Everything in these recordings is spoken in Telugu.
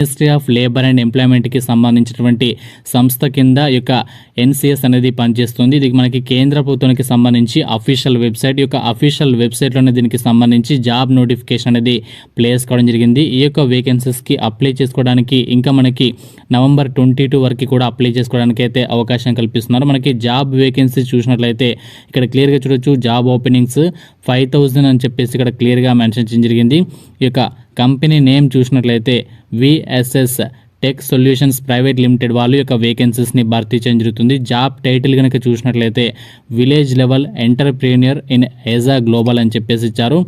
మినిస్ట్రీ ఆఫ్ లేబర్ అండ్ ఎంప్లాయ్మెంట్కి సంబంధించినటువంటి సంస్థ కింద ఈ యొక్క ఎన్సిఎస్ అనేది పనిచేస్తుంది. ఇది మనకి కేంద్ర ప్రభుత్వానికి సంబంధించి అఫీషియల్ వెబ్సైట్. ఈ యొక్క అఫీషియల్ వెబ్సైట్లోనే దీనికి సంబంధించి జాబ్ నోటిఫికేషన్ అనేది ప్లేస్ కావడం జరిగింది. ఈ యొక్క వేకెన్సీస్కి అప్లై చేసుకోవడానికి ఇంకా మనకి నవంబర్ 22 వరకు కూడా అప్లై చేసుకోవడానికి అయితే అవకాశం కల్పిస్తున్నారు. మనకి జాబ్ వేకెన్సీ చూసినట్లయితే ఇక్కడ క్లియర్గా చూడొచ్చు. జాబ్ ఓపెనింగ్స్ 5000 అని చెప్పేసి ఇక్కడ క్లియర్గా మెన్షన్ చేయడం జరిగింది. ఈ యొక్క కంపెనీ నేమ్ చూసినట్లయితే VSS tech solutions private limited వాళ్ళు యొక్క వేకెన్సీస్ని భర్తీ చేయడం జరుగుతుంది. జాబ్ టైటిల్ కనుక చూసినట్లయితే విలేజ్ లెవెల్ ఎంటర్ప్రీనియర్ ఇన్ ఏజా గ్లోబల్ అని చెప్పేసి ఇచ్చారు.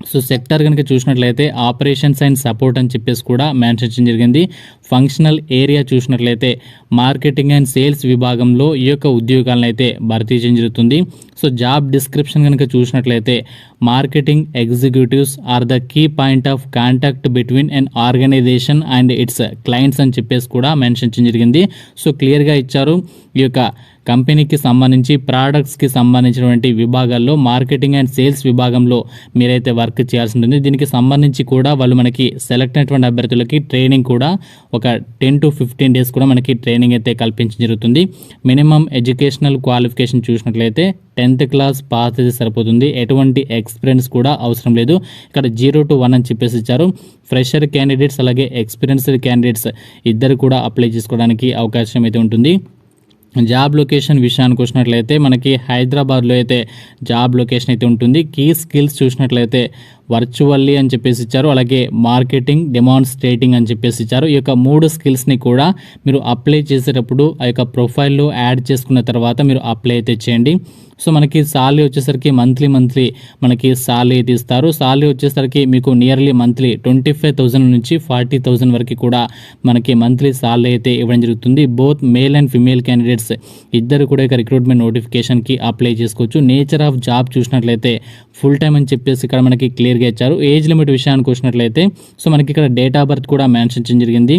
సో సెక్టర్ కనుక చూసినట్లయితే ఆపరేషన్స్ అండ్ సపోర్ట్ అని చెప్పేసి కూడా మెన్షన్ చేయడం జరిగింది. ఫంక్షనల్ ఏరియా చూసినట్లయితే మార్కెటింగ్ అండ్ సేల్స్ విభాగంలో ఈ యొక్క ఉద్యోగాలను అయితే భర్తీ చేయడం జరుగుతుంది. సో జాబ్ డిస్క్రిప్షన్ కనుక చూసినట్లయితే marketing executives are the key point of contact between an organization and its clients అని చెప్పేసి కూడా మెన్షన్ చేయడం జరిగింది. సో క్లియర్గా ఇచ్చారు. ఈ యొక్క కంపెనీకి సంబంధించి ప్రోడక్ట్స్కి సంబంధించినటువంటి విభాగాల్లో మార్కెటింగ్ అండ్ సేల్స్ విభాగంలో మీరైతే వర్క్ చేయాల్సి ఉంటుంది. దీనికి సంబంధించి కూడా వాళ్ళు మనకి సెలెక్ట్ అయినటువంటి అభ్యర్థులకి ట్రైనింగ్ కూడా ఒక 10 to 15 days కూడా మనకి ట్రైనింగ్ అయితే కల్పించడం జరుగుతుంది. మినిమం ఎడ్యుకేషనల్ క్వాలిఫికేషన్ చూసినట్లయితే 10th క్లాస్ పాస్ అయితే సరిపోతుంది. ఎటువంటి ఎక్స్పీరియన్స్ కూడా అవసరం లేదు. ఇక్కడ 0 to 1 అని చెప్పేసి ఇచ్చారు. ఫ్రెషర్ క్యాండిడేట్స్ అలాగే ఎక్స్పీరియన్స్డ్ క్యాండిడేట్స్ ఇద్దరు కూడా అప్లై చేసుకోవడానికి అవకాశం అయితే ఉంటుంది. జాబ్ లొకేషన్ విషయానికి వచ్చినట్లయితే మనకి హైదరాబాద్లో అయితే జాబ్ లొకేషన్ అయితే ఉంటుంది. కీ స్కిల్స్ చూసినట్లయితే వర్చువల్లీ అని చెప్పేసి ఇచ్చారు. అలాగే మార్కెటింగ్ డెమాన్స్ట్రేటింగ్ అని చెప్పేసి ఇచ్చారు. ఈ యొక్క 3 స్కిల్స్ని కూడా మీరు అప్లై చేసేటప్పుడు ఆ యొక్క ప్రొఫైల్లో యాడ్ చేసుకున్న తర్వాత మీరు అప్లై అయితే చేయండి. సో మనకి సాలరీ వచ్చేసరికి మంత్లీ మనకి సాలరీ అయితే ఇస్తారు. సాలరీ వచ్చేసరికి మీకు నియర్లీ మంత్లీ 25,000 నుంచి 40,000 వరకు కూడా మనకి మంత్లీ సాలరీ అయితే ఇవ్వడం జరుగుతుంది. Both male and female candidates ఇద్దరు కూడా ఇక రిక్రూట్మెంట్ నోటిఫికేషన్కి అప్లై చేసుకోవచ్చు. నేచర్ ఆఫ్ జాబ్ చూసినట్లయితే ఫుల్ టైం అని చెప్పేసి ఇక్కడ మనకి క్లియర్గా ఇచ్చారు. ఏజ్ లిమిట్ విషయానికి వచ్చినట్లయితే సో మనకి ఇక్కడ డేట్ ఆఫ్ బర్త్ కూడా మెన్షన్ చేయడం జరిగింది.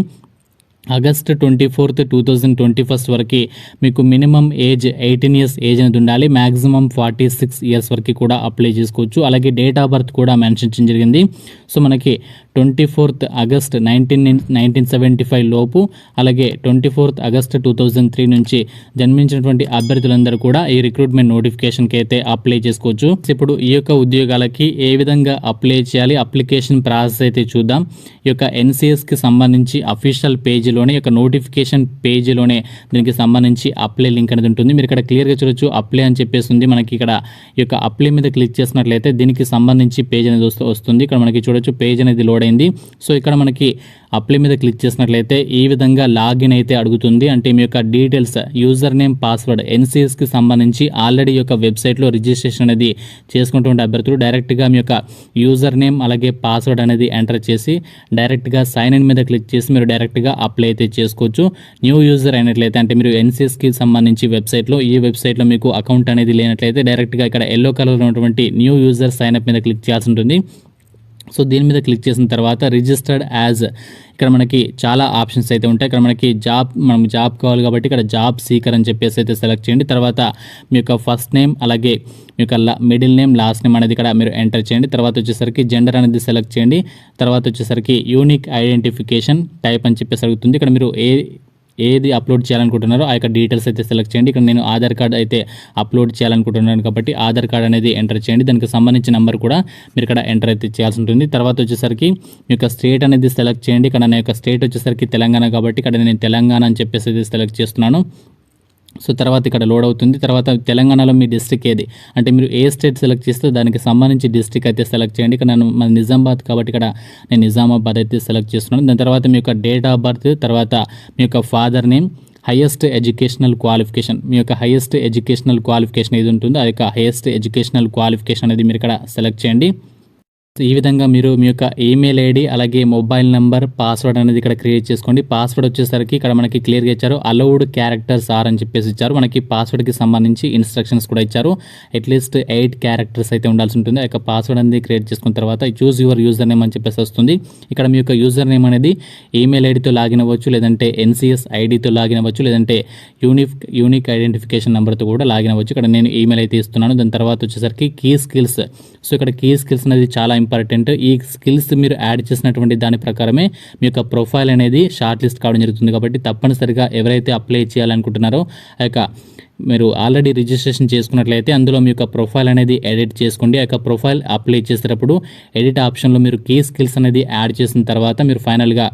ఆగస్ట్ 24, 2021 వరకు మీకు మినిమం ఏజ్ 18 years ఏజ్ అనేది ఉండాలి. మ్యాక్సిమం 46 years వరకు కూడా అప్లై చేసుకోవచ్చు. అలాగే డేట్ ఆఫ్ బర్త్ కూడా మెన్షన్ చేయడం జరిగింది. సో మనకి 24th August 1975 లోపు అలాగే 24th August 2003 నుంచి జన్మించినటువంటి అభ్యర్థులందరూ కూడా ఈ రిక్రూట్మెంట్ నోటిఫికేషన్కి అయితే అప్లై చేసుకోవచ్చు. ఇప్పుడు ఈ యొక్క ఉద్యోగాలకి ఏ విధంగా అప్లై చేయాలి, అప్లికేషన్ ప్రాసెస్ అయితే చూద్దాం. ఈ యొక్క ఎన్సిఎస్కి సంబంధించి అఫీషియల్ పేజీలోనే ఈ యొక్క నోటిఫికేషన్ పేజీలోనే దీనికి సంబంధించి అప్లై లింక్ అనేది ఉంటుంది. మీరు ఇక్కడ క్లియర్గా చూడొచ్చు. అప్లై అని చెప్పేసి ఉంది. మనకి ఇక్కడ ఈ యొక్క అప్లై మీద క్లిక్ చేసినట్లయితే దీనికి సంబంధించి పేజ్ అనేది వస్తుంది. ఇక్కడ మనకి చూడొచ్చు పేజ్ అనేది లోడ్ అయింది. సో ఇక్కడ మనకి అప్లై మీద క్లిక్ చేసినట్లయితే ఈ విధంగా లాగిన్ అయితే అడుగుతుంది. అంటే మీ యొక్క డీటెయిల్స్, యూజర్ నేమ్, పాస్వర్డ్ ఎన్సిఎస్కి సంబంధించి ఆల్రెడీ యొక్క వెబ్సైట్లో రిజిస్ట్రేషన్ అనేది చేసుకుంటున్న అభ్యర్థులు డైరెక్ట్గా మీ యొక్క యూజర్ నేమ్ అలాగే పాస్వర్డ్ అనేది ఎంటర్ చేసి డైరెక్ట్గా సైన్ ఇన్ మీద క్లిక్ చేసి మీరు డైరెక్ట్గా అప్లై అయితే చేసుకోవచ్చు. న్యూ యూజర్ అయినట్లయితే అంటే మీరు ఎన్సిఎస్కి సంబంధించి ఈ వెబ్సైట్లో మీకు అకౌంట్ అనేది లేనట్లయితే డైరెక్ట్గా ఇక్కడ ఎల్లో కలర్ ఉన్నటువంటి న్యూ యూజర్ సైన్ అప్ మీద క్లిక్ చేయాల్సి ఉంటుంది. సో దీని మీద క్లిక్ చేసిన తర్వాత రిజిస్టర్డ్ యాజ్ ఇక్కడ మనకి చాలా ఆప్షన్స్ అయితే ఉంటాయి. ఇక్కడ మనకి మనం జాబ్ కావాలి కాబట్టి ఇక్కడ జాబ్ సీకర్ అని చెప్పేసి అయితే సెలెక్ట్ చేయండి. తర్వాత మీ యొక్క ఫస్ట్ నేమ్ అలాగే మీ యొక్క మిడిల్ నేమ్, లాస్ట్ నేమ్ అనేది ఇక్కడ మీరు ఎంటర్ చేయండి. తర్వాత వచ్చేసరికి జెండర్ అనేది సెలెక్ట్ చేయండి. తర్వాత వచ్చేసరికి యూనిక్ ఐడెంటిఫికేషన్ టైప్ అని చెప్పేసి అడుగుతుంది. ఇక్కడ మీరు ఏది అప్లోడ్ చేయాలనుకుంటున్నారో ఆ యొక్క డీటెయిల్స్ అయితే సెలెక్ట్ చేయండి. ఇక్కడ నేను ఆధార్ కార్డ్ అయితే అప్లోడ్ చేయాలనుకుంటున్నాను కాబట్టి ఆధార్ కార్డ్ అనేది ఎంటర్ చేయండి. దానికి సంబంధించిన నెంబర్ కూడా మీరు ఇక్కడ ఎంటర్ అయితే చేయాల్సి ఉంటుంది. తర్వాత వచ్చేసరికి మీ యొక్క స్టేట్ అనేది సెలెక్ట్ చేయండి. ఇక్కడ నా యొక్క స్టేట్ వచ్చేసరికి తెలంగాణ కాబట్టి ఇక్కడ నేను తెలంగాణ అని చెప్పేసి అయితే సెలెక్ట్ చేస్తున్నాను. సో తర్వాత ఇక్కడ లోడ్ అవుతుంది. తర్వాత తెలంగాణలో మీ డిస్ట్రిక్ట్ ఏది అంటే మీరు ఏ స్టేట్ సెలెక్ట్ చేస్తే దానికి సంబంధించి డిస్ట్రిక్ట్ అయితే సెలెక్ట్ చేయండి. ఇక్కడ మన నిజామాబాద్ కాబట్టి ఇక్కడ నేను నిజామాబాద్ అయితే సెలెక్ట్ చేస్తున్నాను. దాని తర్వాత మీ యొక్క డేట్ ఆఫ్ బర్త్, తర్వాత మీ యొక్క father name, highest educational qualification, మీ యొక్క హైయెస్ట్ ఎడ్యుకేషనల్ క్వాలిఫికేషన్ ఏది ఉంటుందో ఆ యొక్క హైయెస్ట్ ఎడ్యుకేషనల్ క్వాలిఫికేషన్ అనేది మీరు ఇక్కడ సెలెక్ట్ చేయండి. ఈ విధంగా మీరు మీ యొక్క ఈమెయిల్ ఐడి అలాగే మొబైల్ నెంబర్, పాస్వర్డ్ అనేది ఇక్కడ క్రియేట్ చేసుకోండి. పాస్వర్డ్ వచ్చేసరికి ఇక్కడ మనకి క్లియర్గా ఇచ్చారు. అలౌడ్ క్యారెక్టర్స్ ఆర్ అని చెప్పేసి ఇచ్చారు. మనకి పాస్వర్డ్కి సంబంధించి ఇన్స్ట్రక్షన్స్ కూడా ఇచ్చారు. అట్లీస్ట్ 8 క్యారెక్టర్స్ అయితే ఉండాల్సి ఉంటుంది. ఆ యొక్క పాస్వర్డ్ అనేది క్రియేట్ చేసుకున్న తర్వాత చూజ్ యువర్ యూజర్ నేమ్ అని చెప్పేసి వస్తుంది. ఇక్కడ మీ యొక్క యూజర్ నేమ్ అనేది ఈమెయిల్ ఐడితో లాగిన్ అవ్వచ్చు, లేదంటే ఎన్సిఎస్ ఐడితో లాగిన్ అవ్వచ్చు, లేదంటే యూనిక్ ఐడెంటిఫికేషన్ నెంబర్తో కూడా లాగిన్ అవ్వచ్చు. ఇక్కడ నేను ఈమెయిల్ అయితే ఇస్తున్నాను. దాని తర్వాత వచ్చేసరికి కీ స్కిల్స్. సో ఇక్కడ కీ స్కిల్స్ అనేది చాలా ఇంపార్టెంట్. ఈ స్కిల్స్ మీరు యాడ్ చేసినటువంటి దాని ప్రకారమే మీ యొక్క ప్రొఫైల్ అనేది షార్ట్ లిస్ట్ కావడం జరుగుతుంది. కాబట్టి తప్పనిసరిగా ఎవరైతే అప్లై చేయాలనుకుంటున్నారో ఆ యొక్క మీరు ఆల్రెడీ రిజిస్ట్రేషన్ చేసుకున్నట్లయితే అందులో మీ యొక్క ప్రొఫైల్ అనేది ఎడిట్ చేసుకోండి. ఆ యొక్క ప్రొఫైల్ అప్లై చేసేటప్పుడు ఎడిట్ ఆప్షన్లో మీరు కీ స్కిల్స్ అనేది యాడ్ చేసిన తర్వాత మీరు ఫైనల్గా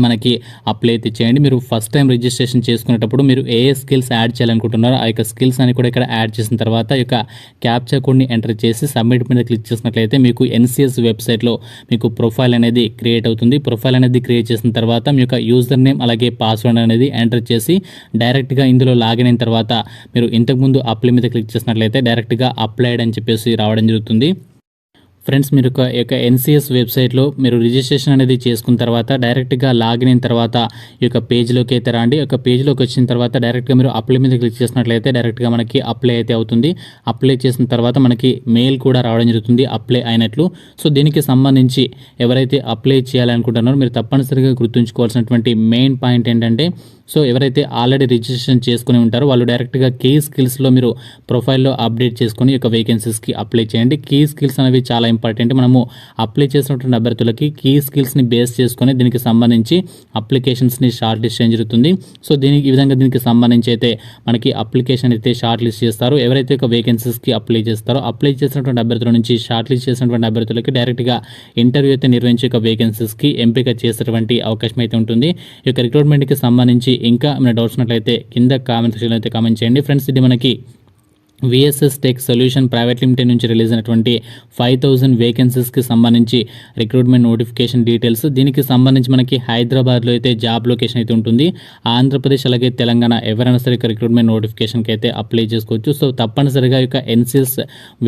మనకి అప్లై అయితే చేయండి. మీరు ఫస్ట్ టైం రిజిస్ట్రేషన్ చేసుకునేటప్పుడు మీరు ఏ స్కిల్స్ యాడ్ చేయాలనుకుంటున్నారో ఆ యొక్క స్కిల్స్ అని కూడా ఇక్కడ యాడ్ చేసిన తర్వాత ఈ యొక్క క్యాప్చా కోడ్ని ఎంటర్ చేసి సబ్మిట్ మీద క్లిక్ చేసినట్లయితే మీకు ఎన్సిఎస్ వెబ్సైట్లో మీకు ప్రొఫైల్ అనేది క్రియేట్ అవుతుంది. ప్రొఫైల్ అనేది క్రియేట్ చేసిన తర్వాత మీ యొక్క యూజర్ నేమ్ అలాగే పాస్వర్డ్ అనేది ఎంటర్ చేసి డైరెక్ట్గా ఇందులో లాగిన్ అయిన తర్వాత మీరు ఇంతకుముందు అప్లై మీద క్లిక్ చేసినట్లయితే డైరెక్ట్గా అప్లైడ్ అని చెప్పేసి రావడం జరుగుతుంది. ఫ్రెండ్స్, మీరు యొక్క ఎన్సిఎస్ వెబ్సైట్లో మీరు రిజిస్ట్రేషన్ అనేది చేసుకున్న తర్వాత డైరెక్ట్గా లాగిన్ అయిన తర్వాత ఈ యొక్క పేజ్లోకి అయితే రండి. ఈ యొక్క పేజ్లోకి వచ్చిన తర్వాత డైరెక్ట్గా మీరు అప్లై మీద క్లిక్ చేసినట్లయితే డైరెక్ట్గా మనకి అప్లై అయితే అవుతుంది. అప్లై చేసిన తర్వాత మనకి మెయిల్ కూడా రావడం జరుగుతుంది అప్లై అయినట్లు. సో దీనికి సంబంధించి ఎవరైతే అప్లై చేయాలనుకుంటున్నారో మీరు తప్పనిసరిగా గుర్తుంచుకోవాల్సినటువంటి మెయిన్ పాయింట్ ఏంటంటే, సో ఎవరైతే ఆల్రెడీ రిజిస్ట్రేషన్ చేసుకుని ఉంటారో వాళ్ళు డైరెక్ట్గా కీ స్కిల్స్లో మీరు ప్రొఫైల్లో అప్డేట్ చేసుకొని ఈ యొక్క వేకెన్సీస్కి అప్లై చేయండి. కీ స్కిల్స్ అనేవి చాలా ఇంపార్టెంట్. మనము అప్లై చేసినటువంటి అభ్యర్థులకి కీ స్కిల్స్ని బేస్ చేసుకొని దీనికి సంబంధించి అప్లికేషన్స్ని షార్ట్ లిస్ట్ చేయడం జరుగుతుంది. సో ఈ విధంగా దీనికి సంబంధించి అయితే మనకి అప్లికేషన్ అయితే షార్ట్ లిస్ట్ చేస్తారు. ఎవరైతే ఒక వేకెన్సీస్కి అప్లై చేస్తారో అప్లై చేసినటువంటి అభ్యర్థుల నుంచి షార్ట్ లిస్ట్ చేసినటువంటి అభ్యర్థులకి డైరెక్ట్గా ఇంటర్వ్యూ అయితే నిర్వహించి ఒక వేకెన్సీస్కి ఎంపిక చేసేటువంటి అవకాశం అయితే ఉంటుంది. ఈ యొక్క రిక్రూట్మెంట్కి సంబంధించి ఇంకా ఏమైనా డౌట్స్ ఉన్నట్లయితే కింద కామెంట్ సెక్షన్లో అయితే కామెంట్ చేయండి. ఫ్రెండ్స్, ఇది మనకి VSS tech solution private limited నుంచి రిలీజ్ అయినటువంటి 5000 వేకెన్సీస్కి సంబంధించి రిక్రూట్మెంట్ నోటిఫికేషన్ డీటెయిల్స్. దీనికి సంబంధించి మనకి హైదరాబాద్లో అయితే జాబ్ లొకేషన్ అయితే ఉంటుంది. ఆంధ్రప్రదేశ్ అలాగే తెలంగాణ ఎవరైనా సరే రిక్రూట్మెంట్ నోటిఫికేషన్కి అయితే అప్లై చేసుకోవచ్చు. సో తప్పనిసరిగా ఈ యొక్క ఎన్సిఎస్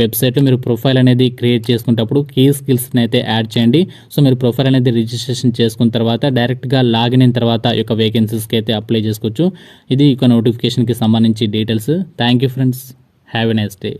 వెబ్సైట్లో మీరు ప్రొఫైల్ అనేది క్రియేట్ చేసుకునేటప్పుడు కీ స్కిల్స్ని అయితే యాడ్ చేయండి. సో మీరు ప్రొఫైల్ అనేది రిజిస్ట్రేషన్ చేసుకున్న తర్వాత డైరెక్ట్గా లాగిన్ అయిన తర్వాత ఈ యొక్క వేకెన్సీస్కి అయితే అప్లై చేసుకోవచ్చు. ఇది ఈ యొక్క నోటిఫికేషన్కి సంబంధించి details. Thank you friends. Have a nice day.